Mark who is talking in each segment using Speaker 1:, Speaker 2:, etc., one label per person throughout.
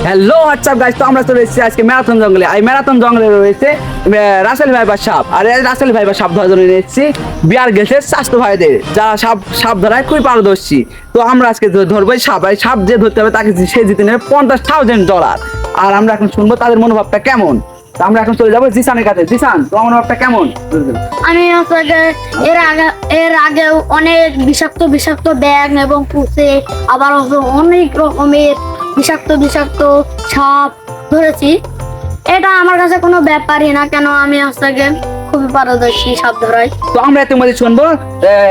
Speaker 1: Hello WhatsApp guys, তো আমরা চলে এসেছি আজকে ম্যারাথন জঙ্গলে। এই ম্যারাথন জঙ্গলে রয়েছে রাসেল ভাইবার সাপ। আর এই রাসেল ভাইবার সাপ ধরার জন্য এসেছি বিয়ার গেছের স্বাস্থ্য ভাইদের, যারা সাপ ধরায় খুবই পারদর্শী। তো আমরা আজকে ধরবো এই সাপ। এই সাপ যে ধরতে হবে তাকে সে জিতে নেবে $50,000। আর আমরা এখন শুনবো তাদের মনোভাবটা কেমন। তো আমরা এখন চলে যাবো জিসানের কাছে। জিসান, তোমার মনোভাবটা কেমন?
Speaker 2: আমি আপনাকে এর আগেও অনেক বিষাক্ত ব্যাঙ এবং পুঁছে আবার অনেক রকমের বিষাক্ত সাপ ধরেছি। এটা আমার কাছে কোনো ব্যাপারই না, কেন আমি আপনাকে খুবই পারদর্শী সাপ ধরাই।
Speaker 1: তো আমরা এর মধ্যে শুনবো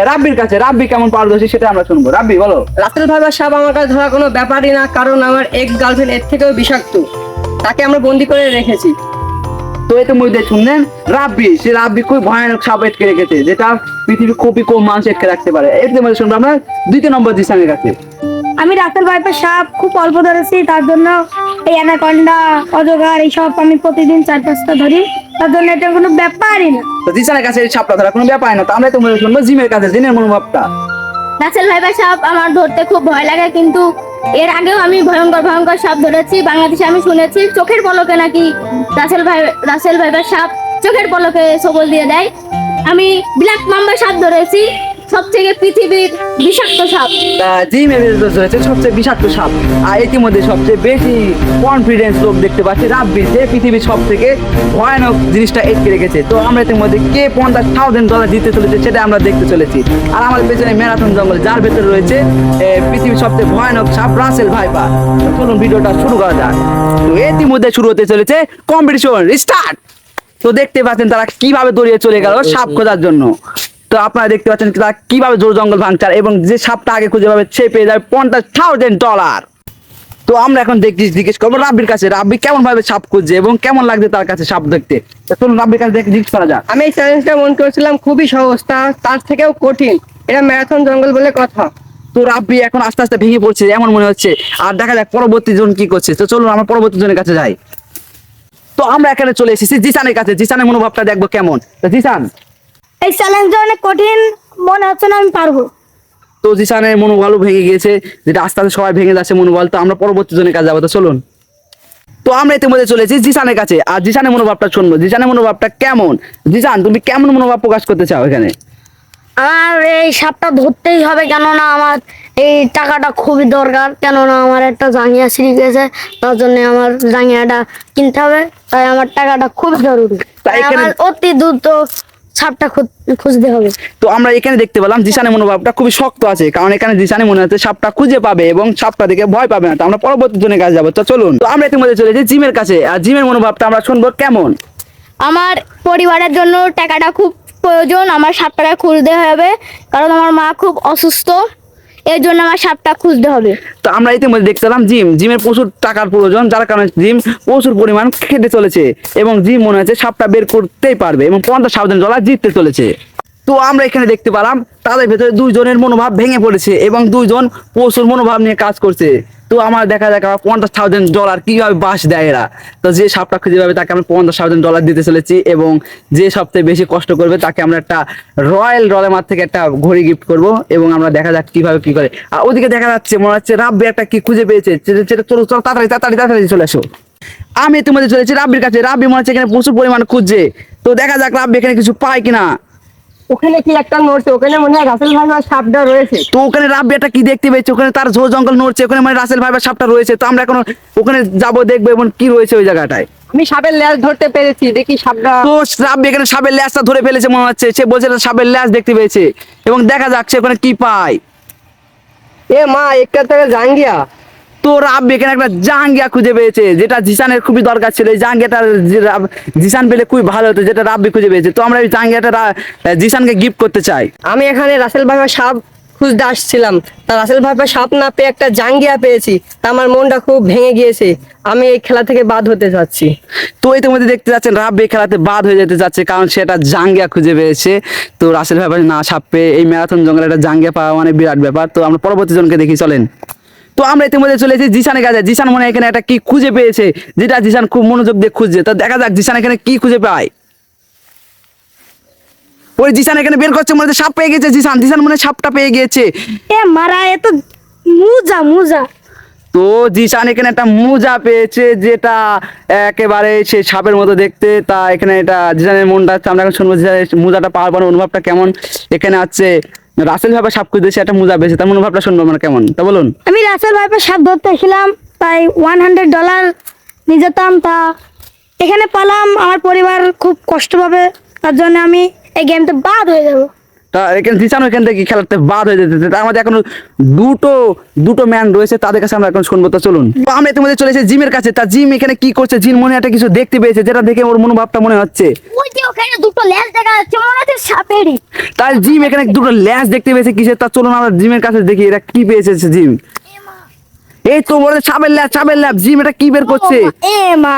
Speaker 1: রাব্বির কাছে। রাব্বি কেমন পারদর্শী সেটা আমরা শুনবো। রাব্বি বলো।
Speaker 3: রাসেল ভাইবার সাপ আমার কাছে ধরা কোনো ব্যাপারই না, কারণ আমার এক্স গার্লফ্রেন্ড এর থেকেও বিষাক্ত, তাকে আমরা বন্দি করে রেখেছি।
Speaker 1: তো এর মধ্যে শুনলেন রাব্বি খুব ভয়ানক সাপ আটকে রেখেছে, যেটা পৃথিবীর খুবই কম মানুষ আটকে রাখতে পারে। এর মধ্যে শুনবো আমরা 2 নম্বর জিসানের কাছে।
Speaker 2: আমি রাসেল ভাইপার সাপ খুব অল্প ধরেছি, তার জন্য এই অ্যানাকন্ডা, অজগর এইসব আমি প্রতিদিন 4-5টা ধরি, তার জন্য এটা কোনো ব্যাপারই না।
Speaker 1: তো জিসানের কাছে এই সাপটা ধরা কোনো ব্যাপার না। তো আমরা তোমাদের শুনবো জিমের কাছে, জিনের মনোভাবটা।
Speaker 2: রাসেল ভাইপার সাপ আমার ধরতে খুব ভয় লাগে, কিন্তু এর আগেও আমি ভয়ঙ্কর সাপ ধরেছি। বাংলাদেশে আমি শুনেছি চোখের পলকে নাকি রাসেল ভাইপার সাপ চোখের পলকে সবল দিয়ে দেয়। আমি ব্ল্যাক মাম্বা সাপ ধরেছি, সবথেকে পৃথিবীর বিষাক্ত সাপ।
Speaker 1: জিমের রয়েছে সবচেয়ে বিষাক্ত সাপ। আর ইতিমধ্যে সবচেয়ে বেশি কনফিডেন্স লোক দেখতে পাচ্ছি রাব্বি, যে পৃথিবীর সব থেকে ভয়ানক জিনিসটা আটকে রেখেছে। তো আমরা ইতিমধ্যে কে $50,000 জিতে চলেছে সেটা আমরা দেখতে চলেছি। আর আমাদের পেছনে ম্যারাথন জঙ্গল, যার ভেতরে রয়েছে পৃথিবীর সবচেয়ে ভয়ানক সাপ রাসেল ভাইপার। তো চলুন ভিডিওটা শুরু করা যাক। তো ইতিমধ্যে শুরু হতে চলেছে কম্পিটিশন স্টার্ট। তো দেখতে পাচ্ছেন তারা কিভাবে দৌড়িয়ে চলে গেল সাপ খোঁজার জন্য। তো আপনারা দেখতে পাচ্ছেন তারা কিভাবে জোর জঙ্গল ভাঙছে, এবং যে সাপটা আগে খুঁজে পাবে সে পেয়ে যাবে $50,000। তো আমরা এখন জিজ্ঞেস করবো রাব্বির কাছে, রাব্বি কেমন ভাবে সাপ খুঁজছে এবং কেমন লাগছে তার কাছে সাপ দেখতে। তো চলুন রাব্বির কাছে জিজ্ঞেস করা যাক।
Speaker 3: আমি এই চ্যালেঞ্জটা মনে করেছিলাম খুবই সহজ, তার থেকেও কঠিন। এটা ম্যারাথন জঙ্গল বলে কথা।
Speaker 1: তো রাব্বি এখন আস্তে আস্তে ভেঙে পড়ছে এমন মনে হচ্ছে। আর দেখা যাক পরবর্তী জন কি করছে। তো চলুন আমরা পরবর্তী জনের কাছে যাই। তো আমরা এখানে চলে এসেছি জিসানের কাছে। জিসানের মনোভাবটা দেখবো কেমন। তো জিসান,
Speaker 2: এই চ্যালেঞ্জটা অনেক কঠিন, মনে হচ্ছে না আমি পারবো।
Speaker 1: তো জিসানের মনোবলও ভেঙে গিয়েছে, যেটা আস্তে আস্তে সবাই ভেঙে যাচ্ছে মনোবল। তো আমরা পরবর্তী জনের কাছে যাবো। তো চলুন। তো আমরা ইতিমধ্যে চলেছি জিসানের কাছে, আর জিসানের মনোভাবটা শুনবো। জিসানের মনোভাবটা কেমন? জিসান, তুমি কেমন মনোভাব প্রকাশ করতে চাও এখানে?
Speaker 2: আমার এই সাপটা ধরতেই হবে, কেননা আমার এই টাকাটা খুবই দরকার। কেননা আমার একটা জাঙ্গিয়া ছিঁড়ে গেছে, তার জন্য আমার জাঙ্গিয়াটা কিনতে হবে। তাই আমার টাকাটা খুব জরুরি, তাই
Speaker 1: এখানে-
Speaker 2: আমার অতি দ্রুত সাপটা খুঁজতে হবে।
Speaker 1: তো আমরা এখানে দেখতে পেলাম জিসানের মনোভাবটা খুবই শক্ত আছে, কারণ এখানে জিসানে মনে হচ্ছে সাপটা খুঁজে পাবে এবং সাপটা দেখে ভয় পাবে না। তো আমরা পরবর্তী জনের কাছে যাবো। তো চলুন। তো আমরা ইতিমধ্যে চলেছি জিমের কাছে, আর জিমের মনোভাবটা আমরা শুনবো কেমন।
Speaker 2: আমার পরিবারের জন্য টাকাটা খুব প্রয়োজন, আমার সাপটাকে খুঁজতে হবে, কারণ আমার মা খুব অসুস্থ, এর জন্য আমার সাপটা খুঁজতে হবে।
Speaker 1: তো আমরা ইতিমধ্যে দেখতে পেলাম জিমের প্রচুর টাকার প্রয়োজন, যার কারণে জিম প্রচুর পরিমাণ খেতে চলেছে, এবং জিম মনে হচ্ছে সাপটা বের করতেই পারবে এবং $50,000 জিততে চলেছে। তো আমরা এখানে দেখতে পেলাম তাদের ভেতরে 2 জনের মনোভাব ভেঙে পড়েছে এবং 2 জন প্রচুর মনোভাব নিয়ে কাজ করছে। তো আমার দেখা যাক $50,000 কিভাবে বাস দেয় এরা। তো যে সাপটা খুঁজে পাবে তাকে আমরা $50,000 দিতে চলেছি, এবং যে সবচেয়ে বেশি কষ্ট করবে তাকে আমরা একটা রয়্যাল মার্ট থেকে একটা ঘড়ি গিফট করব, এবং আমরা দেখা যাক কিভাবে কি করে। আর ওদিকে দেখা যাচ্ছে মনে হচ্ছে রাব্বি একটা কি খুঁজে পেয়েছে। সেটা চলো চলো তাড়াতাড়ি চলে আসো। আমি তোমাদের চলেছি রাব্বির কাছে। রাব্বি মনে হচ্ছে এখানে প্রচুর পরিমাণে খুঁজছে। তো দেখা যাক রাব্বি এখানে কিছু পায় কিনা।
Speaker 3: ওখানে কি একটা নড়ছে, ওখানে মনে হয় রাসেল ভাইবার সাপটা রয়েছে।
Speaker 1: তো ওখানে রাব্বি একটা কি দেখতে পেয়েছে, ওখানে তার ঝোড় জঙ্গল নড়ছে, ওখানে মানে রাসেল ভাইবার সাপটা রয়েছে। তো আমরা এখন ওখানে যাবো, দেখবো এবং কি রয়েছে ওই জায়গাটায়।
Speaker 3: আমি সাপের ল্যাজ ধরতে পেরেছি, দেখি সাপটা।
Speaker 1: তো রাব্বি এখানে সাপের ল্যাজটা ধরে ফেলেছে মনে হচ্ছে। সে বলছে সাপের ল্যাজ দেখতে পেয়েছে, এবং দেখা যাক সে ওখানে কি পায়।
Speaker 3: এ মা, একটা থেকে জাঙ্গিয়া।
Speaker 1: তো রাব্বি এখানে একটা জাঙ্গিয়া খুঁজে পেয়েছে, যেটা জিসানের খুবই দরকার ছিল। এই জাঙ্গিয়াটা জিসান পেলে খুবই ভালো হতো, যেটা রাব্বি খুঁজে পেয়েছে। তো আমরা এই জাঙ্গিয়াটা জিসানকে গিফট করতে চাই।
Speaker 3: আমি এখানে রাসেল ভাইবার সাপ খুঁজতে আসছিলাম, তা রাসেল ভাইবার সাপ না পেয়ে একটা জাঙ্গিয়া পেয়েছি, তা আমার মনটা খুব ভেঙে গিয়েছে। আমি এই খেলা থেকে বাদ হতে চাচ্ছি।
Speaker 1: তো ইতিমধ্যে দেখতে যাচ্ছেন রাব্বি খেলাতে বাদ হয়ে যেতে যাচ্ছে, কারণ সে একটা জাঙ্গিয়া খুঁজে পেয়েছে। তো রাসেল ভাইবার না সাপ পেয়ে এই ম্যারাথন জঙ্গলে একটা জাঙ্গিয়া পাওয়া মানে বিরাট ব্যাপার। তো আমরা পরবর্তী জনকে দেখি, চলেন। তো আমরা ইতিমধ্যে চলে এসেছি জিসানের কাছে। জিসান মনে হয় এখানে একটা কি খুঁজে পেয়েছে, যেটা জিসান খুব মনোযোগ দিয়ে খুঁজছে। তো দেখা যাক জিসান এখানে কি খুঁজে পায়। ওই জিসান এখানে বের করছে, মনে হচ্ছে সাপ পেয়ে গেছে। জিসান মনে হয় সাপটা পেয়ে গিয়েছে।
Speaker 2: এ মারা, এ তো মুজা।
Speaker 1: তো জিশান এখানে একটা মোজা পেয়েছে, যেটা একেবারে সে সাপের মতো দেখতে। তা এখানে এটা জিশানের মনটা হচ্ছে, আমরা এখন শুনবো জিশানের মোজাটা পাওয়ার পর অনুভবটা কেমন। এখানে আছে রাসেল ভাবে সাপ খুঁজতে, সে একটা মোজা পেয়েছে, তার মনোভাবটা শুনবো আমরা কেমন, তা বলুন।
Speaker 4: আমি রাসেল ভাইপের সাপ ধরতে এসেছিলাম, তাই $100 নিয়ে যেতাম। তা এখানে পেলাম, আমার পরিবার খুব কষ্ট পাবে, তার জন্য আমি এই গেমটা বাদ হয়ে যাবো।
Speaker 1: তা এখানে জিশান ওইখান থেকে খেলাতে বাদ হয়ে যেতে, তার মধ্যে এখনো দুটো ম্যান রয়েছে, তাদের কাছে আমরা এখন শুনবো। তো চলুন, তো আমরা ইতিমধ্যে চলে এসেছি জিমের কাছে। তা জিম এখানে কি করছে, জিম মনে একটা কিছু দেখতে পেয়েছে, যেটা দেখে ওর মনোভাবটা মনে হচ্ছে।
Speaker 2: ওই যে ওখানে দুটো লেজ দেখা যাচ্ছে, মনে হচ্ছে সাপেরই।
Speaker 1: তার জিম এখানে দুটো ল্যাস দেখতে পেয়েছে কিসের। তা চলুন আমরা জিমের কাছে দেখি এরা কি পেয়েছে জিম। এই তো বলে সাপের ল্যাব, জিম এটা কি বের করছে।
Speaker 2: এ মা,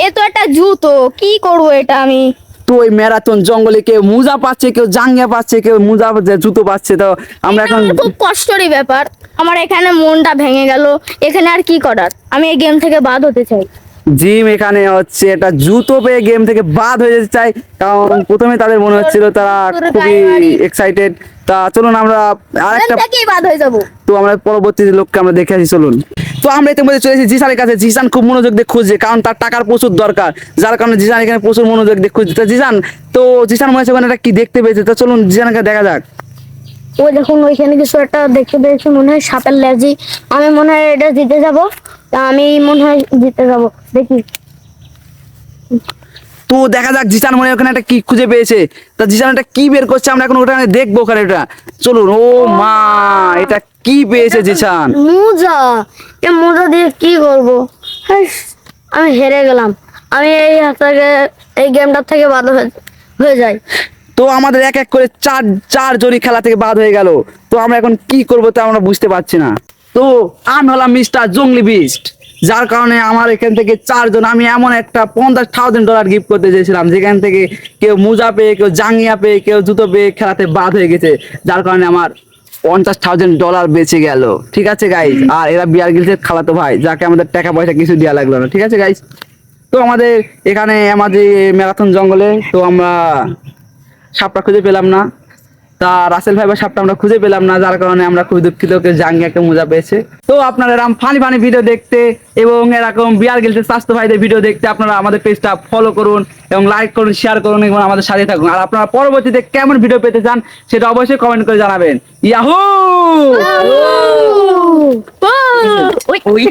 Speaker 2: এ তো একটা জুতো, কি করবো এটা আমি।
Speaker 1: তো ওই ম্যারাথন জঙ্গলে কেউ মোজা পাচ্ছে, কেউ জাঙ্গিয়া পাচ্ছে, কেউ মোজা জুতো পাচ্ছে। তো আমরা এখন
Speaker 2: এটা খুব কষ্টেরই ব্যাপার, আমার এখানে মনটা ভেঙে গেল। এখানে আর কি করার, আমি এই গেম থেকে বাদ হতে চাই।
Speaker 1: জিম এখানে হচ্ছে একটা জুতো পেয়ে গেম থেকে বাদ হয়ে যেতে চাই, কারণ প্রথমে তাদের মনে হচ্ছিল তারা খুবই এক্সাইটেড। তা চলুন আমরা আরেকটা,
Speaker 2: গেম থেকেই বাদ হয়ে যাবো।
Speaker 1: তো আমরা পরবর্তী লোককে আমরা দেখে আসি চলুন। তো আমরা ইতিমধ্যে চলে এসেছি জিসানের কাছে। জিসান খুব মনোযোগ দিয়ে খুঁজছে, কারণ তার টাকার প্রচুর দরকার, যার কারণে জিসান এখানে প্রচুর মনোযোগ দিয়ে খুঁজছে। তো জিসান মনে হচ্ছে ওখানে একটা কি দেখতে পেয়েছে। তো চলুন জিসানকে দেখা যাক।
Speaker 4: ওই দেখুন, ওইখানে কিছু একটা দেখতে পেয়েছি, মনে হয় সাপের লেজি। আমি মনে হয় এটা জিতে যাব, তা আমি মনে হয় জিতে যাব, দেখি।
Speaker 1: তো দেখা যাক জিসান মনে হয় ওখানে একটা কি খুঁজে পেয়েছে। তা জিসান এটা কি বের করছে, আমরা এখন ওখানে দেখবো ওখানে এটা। চলুন, ও মা, এটা কি পেয়েছে জিসান।
Speaker 4: মোজা, এই মোজা দিয়ে কি করব? হাইস, আমি হেরে গেলাম। আমি এই হাত থেকে, এই গেমটার থেকে বাদ হয়ে যাই।
Speaker 1: তো আমাদের এক এক করে চারজনই খেলা থেকে বাদ হয়ে গেল। তো আমরা এখন কি করবো তা আমরা বুঝতে পারছি না। তো আমি হলাম মিস্টার জঙ্গলি বিস্ট, যার কারণে আমার এখান থেকে চারজন, আমি এমন একটা $50,000 গিফট করতে চেয়েছিলাম, যেখান থেকে কেউ মোজা পেয়ে, কেউ জাঙ্গিয়া পেয়ে, কেউ জুতো পেয়ে খেলাতে বাদ হয়ে গেছে, যার কারণে আমার $50,000 বেঁচে গেল। ঠিক আছে গাইজ, আর এরা বিয়ার গিলসের খালাতো ভাই, যাকে আমাদের টাকা পয়সা কিছু দেওয়া লাগলো না। ঠিক আছে গাইজ, তো আমাদের এখানে আমাদের ম্যারাথন জঙ্গলে তো আমরা সাপটা খুঁজে পেলাম না। তা রাসেল ভাই বা সাপটা আমরা খুঁজে পেলাম না, যার কারণে আমরা খুবই দুঃখিত, কেউ জাঙ্গি একটা মোজা পেয়েছে। তো আপনারা এরকম ফানি ভিডিও দেখতে এবং এরকম বিয়ার গিলসের স্বাস্থ্য ভাইদের ভিডিও দেখতে আপনারা আমাদের পেজটা ফলো করুন এবং লাইক করুন, শেয়ার করুন এবং আমাদের সাথে থাকুন। আর আপনারা পরবর্তীতে কেমন ভিডিও পেতে চান সেটা অবশ্যই কমেন্ট করে জানাবেন। ইয়াহু!
Speaker 2: ওই
Speaker 3: ওই